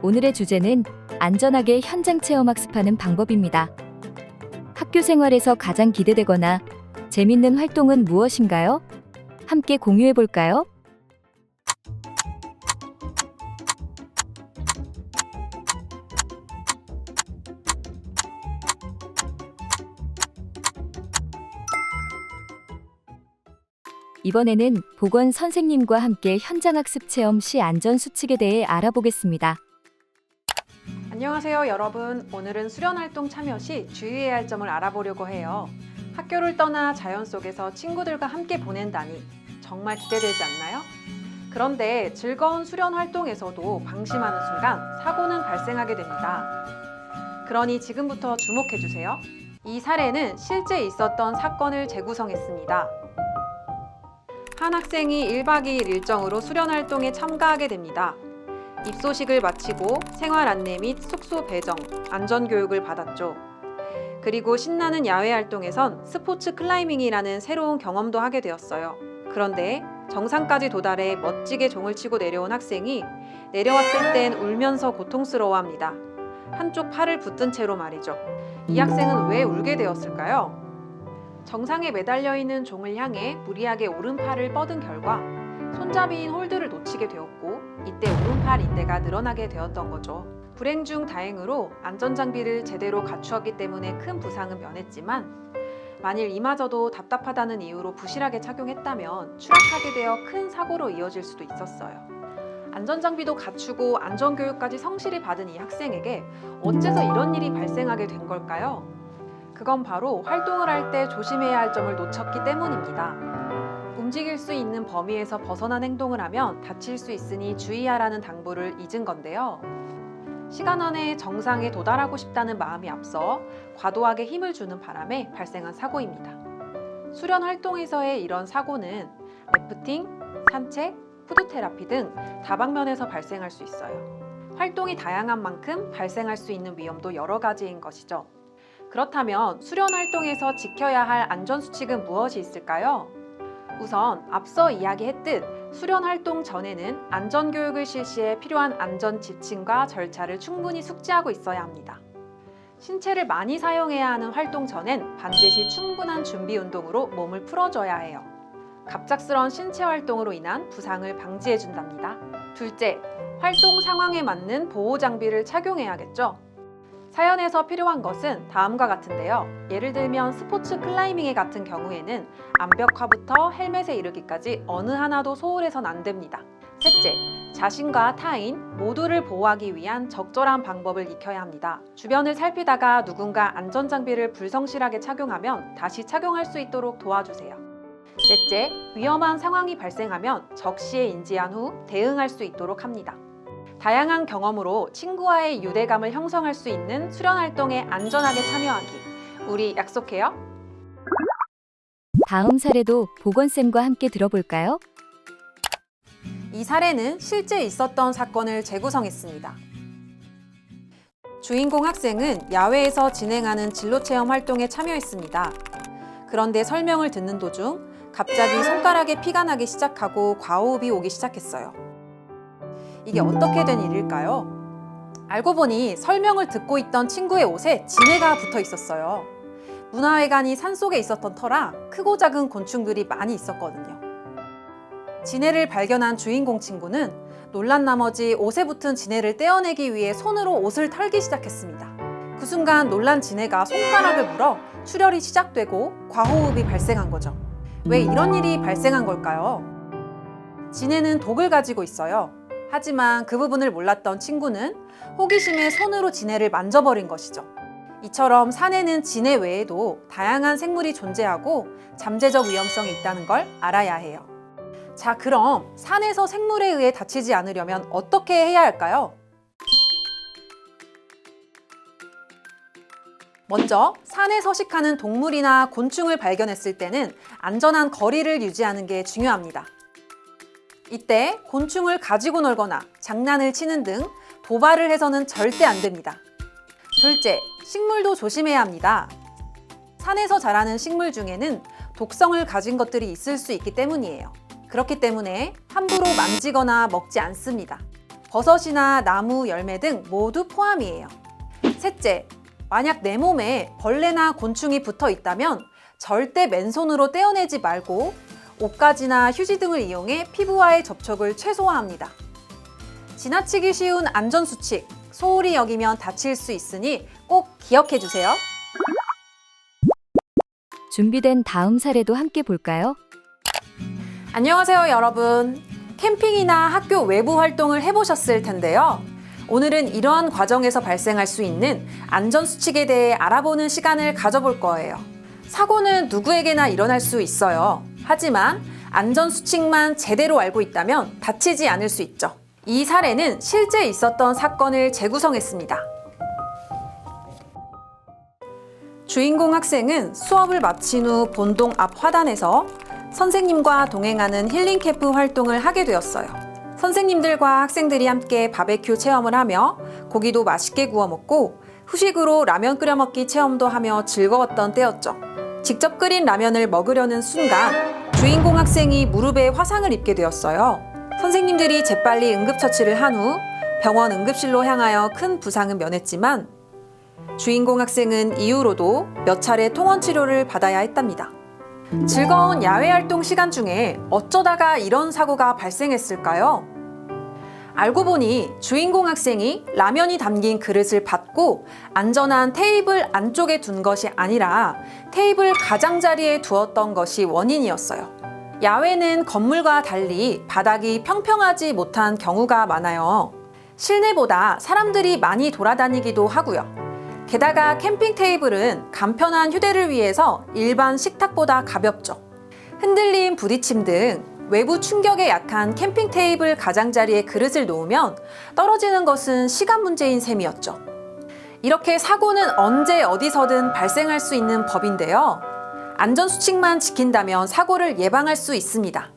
오늘의 주제는 안전하게 현장 체험 학습하는 방법입니다. 학교 생활에서 가장 기대되거나 재밌는 활동은 무엇인가요? 함께 공유해 볼까요? 이번에는 보건 선생님과 함께 현장 학습 체험 시 안전 수칙에 대해 알아보겠습니다. 안녕하세요 여러분. 오늘은 수련활동 참여 시 주의해야 할 점을 알아보려고 해요. 학교를 떠나 자연 속에서 친구들과 함께 보낸다니 정말 기대되지 않나요? 그런데 즐거운 수련활동에서도 방심하는 순간 사고는 발생하게 됩니다. 그러니 지금부터 주목해주세요. 이 사례는 실제 있었던 사건을 재구성했습니다. 한 학생이 1박 2일 일정으로 수련활동에 참가하게 됩니다. 입소식을 마치고 생활 안내 및 숙소 배정, 안전교육을 받았죠. 그리고 신나는 야외 활동에선 스포츠 클라이밍이라는 새로운 경험도 하게 되었어요. 그런데 정상까지 도달해 멋지게 종을 치고 내려온 학생이 내려왔을 땐 울면서 고통스러워합니다. 한쪽 팔을 붙든 채로 말이죠. 이 학생은 왜 울게 되었을까요? 정상에 매달려 있는 종을 향해 무리하게 오른팔을 뻗은 결과 손잡이인 홀드를 놓치게 되었고 이때 오른팔 인대가 늘어나게 되었던 거죠. 불행 중 다행으로 안전장비를 제대로 갖추었기 때문에 큰 부상은 면했지만 만일 이마저도 답답하다는 이유로 부실하게 착용했다면 추락하게 되어 큰 사고로 이어질 수도 있었어요. 안전장비도 갖추고 안전교육까지 성실히 받은 이 학생에게 어째서 이런 일이 발생하게 된 걸까요? 그건 바로 활동을 할 때 조심해야 할 점을 놓쳤기 때문입니다. 움직일 수 있는 범위에서 벗어난 행동을 하면 다칠 수 있으니 주의하라는 당부를 잊은 건데요. 시간 안에 정상에 도달하고 싶다는 마음이 앞서 과도하게 힘을 주는 바람에 발생한 사고입니다. 수련 활동에서의 이런 사고는 래프팅, 산책, 푸드테라피 등 다방면에서 발생할 수 있어요. 활동이 다양한 만큼 발생할 수 있는 위험도 여러 가지인 것이죠. 그렇다면 수련 활동에서 지켜야 할 안전수칙은 무엇이 있을까요? 우선 앞서 이야기했듯 수련 활동 전에는 안전교육을 실시해 필요한 안전 지침과 절차를 충분히 숙지하고 있어야 합니다. 신체를 많이 사용해야 하는 활동 전엔 반드시 충분한 준비 운동으로 몸을 풀어줘야 해요. 갑작스러운 신체 활동으로 인한 부상을 방지해준답니다. 둘째, 활동 상황에 맞는 보호 장비를 착용해야겠죠. 사연에서 필요한 것은 다음과 같은데요. 예를 들면 스포츠 클라이밍 같은 경우에는 암벽화부터 헬멧에 이르기까지 어느 하나도 소홀해선 안 됩니다. 셋째, 자신과 타인 모두를 보호하기 위한 적절한 방법을 익혀야 합니다. 주변을 살피다가 누군가 안전장비를 불성실하게 착용하면 다시 착용할 수 있도록 도와주세요. 넷째, 위험한 상황이 발생하면 적시에 인지한 후 대응할 수 있도록 합니다. 다양한 경험으로 친구와의 유대감을 형성할 수 있는 수련활동에 안전하게 참여하기. 우리 약속해요? 다음 사례도 보건쌤과 함께 들어볼까요? 이 사례는 실제 있었던 사건을 재구성했습니다. 주인공 학생은 야외에서 진행하는 진로체험 활동에 참여했습니다. 그런데 설명을 듣는 도중 갑자기 손가락에 피가 나기 시작하고 과호흡이 오기 시작했어요. 이게 어떻게 된 일일까요? 알고 보니 설명을 듣고 있던 친구의 옷에 진해가 붙어 있었어요. 문화회관이 산속에 있었던 터라 크고 작은 곤충들이 많이 있었거든요. 진해를 발견한 주인공 친구는 놀란 나머지 옷에 붙은 진해를 떼어내기 위해 손으로 옷을 털기 시작했습니다. 그 순간 놀란 진해가 손가락을 물어 출혈이 시작되고 과호흡이 발생한 거죠. 왜 이런 일이 발생한 걸까요? 진해는 독을 가지고 있어요. 하지만 그 부분을 몰랐던 친구는 호기심에 손으로 진해를 만져버린 것이죠. 이처럼 산에는 진해 외에도 다양한 생물이 존재하고 잠재적 위험성이 있다는 걸 알아야 해요. 자, 그럼 산에서 생물에 의해 다치지 않으려면 어떻게 해야 할까요? 먼저 산에 서식하는 동물이나 곤충을 발견했을 때는 안전한 거리를 유지하는 게 중요합니다. 이때 곤충을 가지고 놀거나 장난을 치는 등 도발을 해서는 절대 안 됩니다. 둘째, 식물도 조심해야 합니다. 산에서 자라는 식물 중에는 독성을 가진 것들이 있을 수 있기 때문이에요. 그렇기 때문에 함부로 만지거나 먹지 않습니다. 버섯이나 나무, 열매 등 모두 포함이에요. 셋째, 만약 내 몸에 벌레나 곤충이 붙어 있다면 절대 맨손으로 떼어내지 말고 옷가지나 휴지 등을 이용해 피부와의 접촉을 최소화합니다. 지나치기 쉬운 안전수칙, 소홀히 여기면 다칠 수 있으니 꼭 기억해 주세요. 준비된 다음 사례도 함께 볼까요? 안녕하세요, 여러분. 캠핑이나 학교 외부 활동을 해보셨을 텐데요. 오늘은 이러한 과정에서 발생할 수 있는 안전수칙에 대해 알아보는 시간을 가져볼 거예요. 사고는 누구에게나 일어날 수 있어요. 하지만 안전수칙만 제대로 알고 있다면 다치지 않을 수 있죠. 이 사례는 실제 있었던 사건을 재구성했습니다. 주인공 학생은 수업을 마친 후 본동 앞 화단에서 선생님과 동행하는 힐링 캠프 활동을 하게 되었어요. 선생님들과 학생들이 함께 바베큐 체험을 하며 고기도 맛있게 구워 먹고 후식으로 라면 끓여 먹기 체험도 하며 즐거웠던 때였죠. 직접 끓인 라면을 먹으려는 순간 주인공 학생이 무릎에 화상을 입게 되었어요. 선생님들이 재빨리 응급처치를 한 후 병원 응급실로 향하여 큰 부상은 면했지만 주인공 학생은 이후로도 몇 차례 통원 치료를 받아야 했답니다. 즐거운 야외 활동 시간 중에 어쩌다가 이런 사고가 발생했을까요? 알고 보니 주인공 학생이 라면이 담긴 그릇을 받고 안전한 테이블 안쪽에 둔 것이 아니라 테이블 가장자리에 두었던 것이 원인이었어요. 야외는 건물과 달리 바닥이 평평하지 못한 경우가 많아요. 실내보다 사람들이 많이 돌아다니기도 하고요. 게다가 캠핑 테이블은 간편한 휴대를 위해서 일반 식탁보다 가볍죠. 흔들림, 부딪힘 등 외부 충격에 약한 캠핑 테이블 가장자리에 그릇을 놓으면 떨어지는 것은 시간 문제인 셈이었죠. 이렇게 사고는 언제 어디서든 발생할 수 있는 법인데요. 안전수칙만 지킨다면 사고를 예방할 수 있습니다.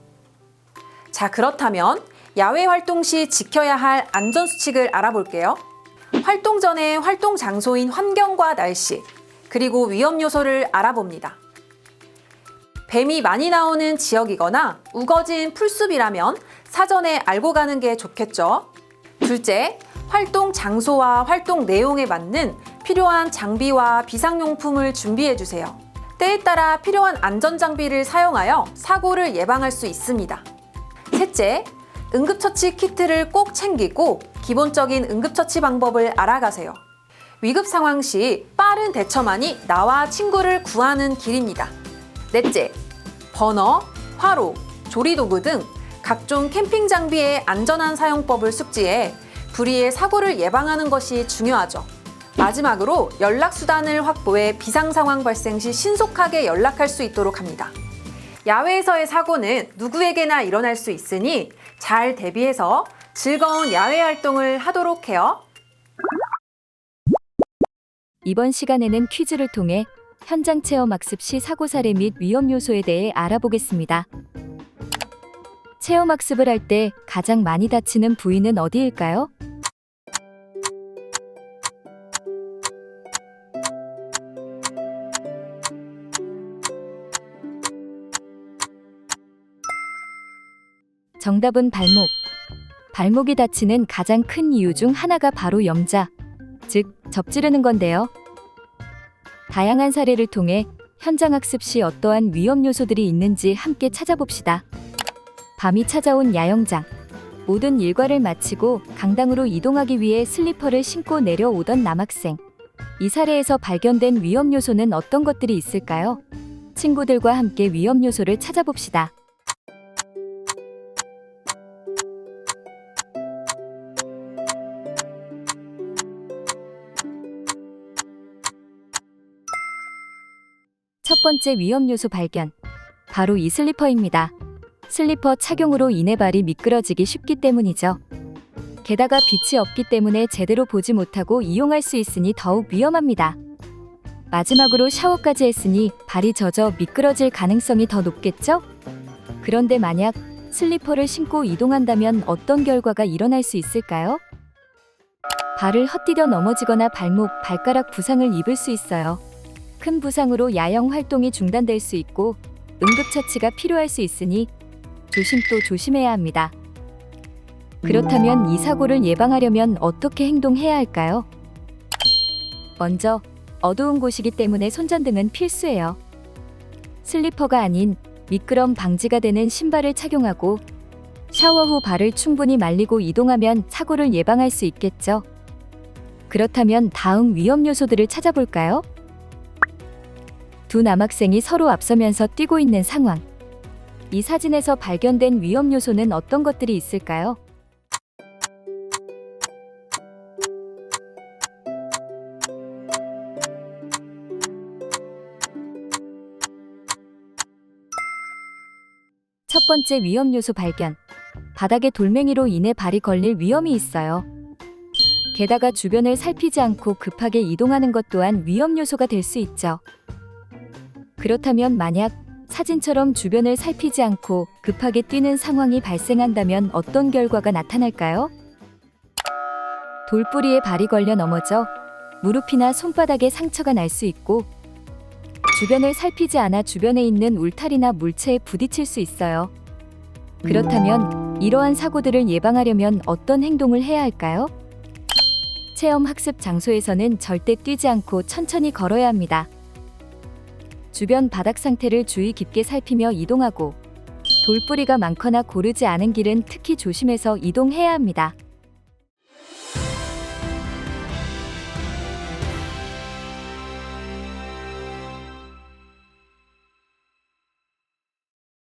자, 그렇다면 야외 활동 시 지켜야 할 안전수칙을 알아볼게요. 활동 전에 활동 장소인 환경과 날씨, 그리고 위험 요소를 알아봅니다. 뱀이 많이 나오는 지역이거나 우거진 풀숲이라면 사전에 알고 가는 게 좋겠죠. 둘째, 활동 장소와 활동 내용에 맞는 필요한 장비와 비상용품을 준비해 주세요. 때에 따라 필요한 안전장비를 사용하여 사고를 예방할 수 있습니다. 셋째, 응급처치 키트를 꼭 챙기고 기본적인 응급처치 방법을 알아가세요. 위급 상황 시 빠른 대처만이 나와 친구를 구하는 길입니다. 넷째, 버너, 화로, 조리도구 등 각종 캠핑 장비의 안전한 사용법을 숙지해 불의의 사고를 예방하는 것이 중요하죠. 마지막으로 연락수단을 확보해 비상 상황 발생 시 신속하게 연락할 수 있도록 합니다. 야외에서의 사고는 누구에게나 일어날 수 있으니 잘 대비해서 즐거운 야외 활동을 하도록 해요. 이번 시간에는 퀴즈를 통해 현장 체험 학습 시 사고 사례 및 위험 요소에 대해 알아보겠습니다. 체험 학습을 할 때 가장 많이 다치는 부위는 어디일까요? 정답은 발목. 발목이 다치는 가장 큰 이유 중 하나가 바로 염자, 즉 접지르는 건데요. 다양한 사례를 통해 현장 학습 시 어떠한 위험 요소들이 있는지 함께 찾아봅시다. 밤이 찾아온 야영장. 모든 일과를 마치고 강당으로 이동하기 위해 슬리퍼를 신고 내려오던 남학생. 이 사례에서 발견된 위험 요소는 어떤 것들이 있을까요? 친구들과 함께 위험 요소를 찾아봅시다. 첫 번째 위험 요소 발견. 바로 이 슬리퍼입니다. 슬리퍼 착용으로 인해 발이 미끄러지기 쉽기 때문이죠. 게다가 빛이 없기 때문에 제대로 보지 못하고 이용할 수 있으니 더욱 위험합니다. 마지막으로 샤워까지 했으니 발이 젖어 미끄러질 가능성이 더 높겠죠? 그런데 만약 슬리퍼를 신고 이동한다면 어떤 결과가 일어날 수 있을까요? 발을 헛디뎌 넘어지거나 발목, 발가락 부상을 입을 수 있어요. 큰 부상으로 야영 활동이 중단될 수 있고 응급처치가 필요할 수 있으니 조심 또 조심해야 합니다. 그렇다면 이 사고를 예방하려면 어떻게 행동해야 할까요? 먼저, 어두운 곳이기 때문에 손전등은 필수예요. 슬리퍼가 아닌 미끄럼 방지가 되는 신발을 착용하고 샤워 후 발을 충분히 말리고 이동하면 사고를 예방할 수 있겠죠. 그렇다면 다음 위험 요소들을 찾아볼까요? 두 남학생이 서로 앞서면서 뛰고 있는 상황. 이 사진에서 발견된 위험 요소는 어떤 것들이 있을까요? 첫 번째 위험 요소 발견. 바닥에 돌멩이로 인해 발이 걸릴 위험이 있어요. 게다가 주변을 살피지 않고 급하게 이동하는 것 또한 위험 요소가 될 수 있죠. 그렇다면 만약 사진처럼 주변을 살피지 않고 급하게 뛰는 상황이 발생한다면 어떤 결과가 나타날까요? 돌뿌리에 발이 걸려 넘어져 무릎이나 손바닥에 상처가 날 수 있고 주변을 살피지 않아 주변에 있는 울타리나 물체에 부딪힐 수 있어요. 그렇다면 이러한 사고들을 예방하려면 어떤 행동을 해야 할까요? 체험 학습 장소에서는 절대 뛰지 않고 천천히 걸어야 합니다. 주변 바닥 상태를 주의 깊게 살피며 이동하고 돌뿌리가 많거나 고르지 않은 길은 특히 조심해서 이동해야 합니다.